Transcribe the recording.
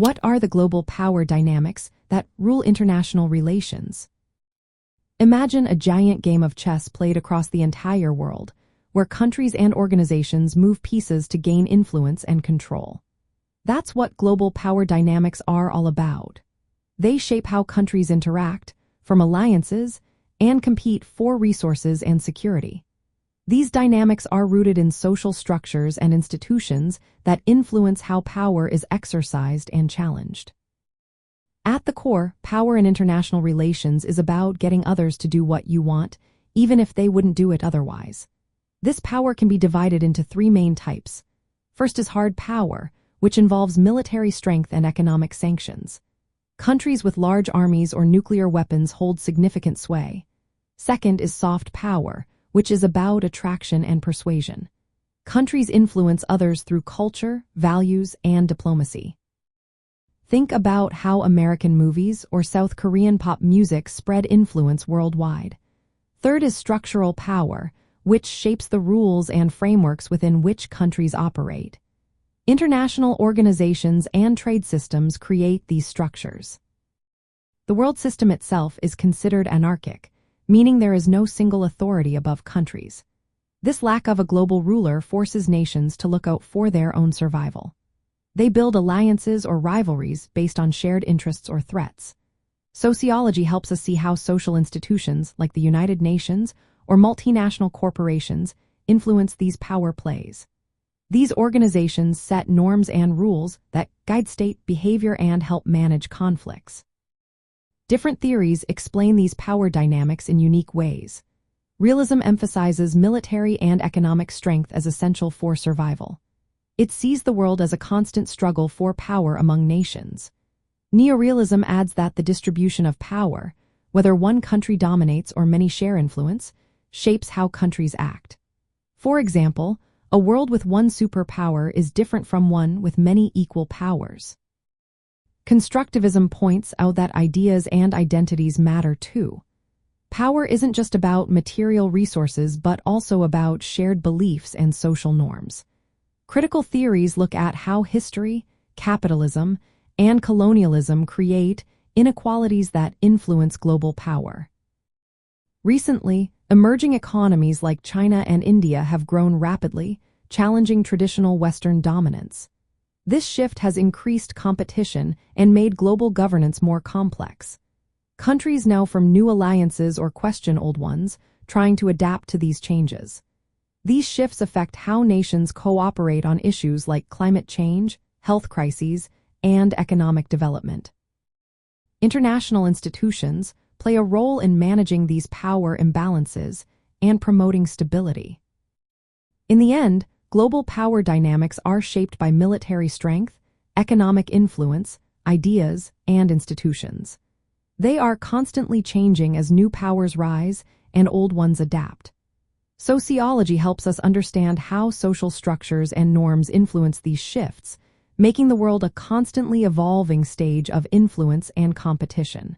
What are the global power dynamics that rule international relations? Imagine a giant game of chess played across the entire world, where countries and organizations move pieces to gain influence and control. That's what global power dynamics are all about. They shape how countries interact, form alliances, and compete for resources and security. These dynamics are rooted in social structures and institutions that influence how power is exercised and challenged. At the core, power in international relations is about getting others to do what you want, even if they wouldn't do it otherwise. This power can be divided into three main types. First is hard power, which involves military strength and economic sanctions. Countries with large armies or nuclear weapons hold significant sway. Second is soft power, which is about attraction and persuasion. Countries influence others through culture, values, and diplomacy. Think about how American movies or South Korean pop music spread influence worldwide. Third is structural power, which shapes the rules and frameworks within which countries operate. International organizations and trade systems create these structures. The world system itself is considered anarchic, meaning there is no single authority above countries. This lack of a global ruler forces nations to look out for their own survival. They build alliances or rivalries based on shared interests or threats. Sociology helps us see how social institutions, like the United Nations or multinational corporations, influence these power plays. These organizations set norms and rules that guide state behavior and help manage conflicts. Different theories explain these power dynamics in unique ways. Realism emphasizes military and economic strength as essential for survival. It sees the world as a constant struggle for power among nations. Neorealism adds that the distribution of power, whether one country dominates or many share influence, shapes how countries act. For example, a world with one superpower is different from one with many equal powers. Constructivism points out that ideas and identities matter too. Power isn't just about material resources but also about shared beliefs and social norms. Critical theories look at how history, capitalism, and colonialism create inequalities that influence global power. Recently, emerging economies like China and India have grown rapidly, challenging traditional Western dominance. This shift has increased competition and made global governance more complex. Countries now form new alliances or question old ones, trying to adapt to these changes. These shifts affect how nations cooperate on issues like climate change, health crises, and economic development. International institutions play a role in managing these power imbalances and promoting stability. In the end, global power dynamics are shaped by military strength, economic influence, ideas, and institutions. They are constantly changing as new powers rise and old ones adapt. Sociology helps us understand how social structures and norms influence these shifts, making the world a constantly evolving stage of influence and competition.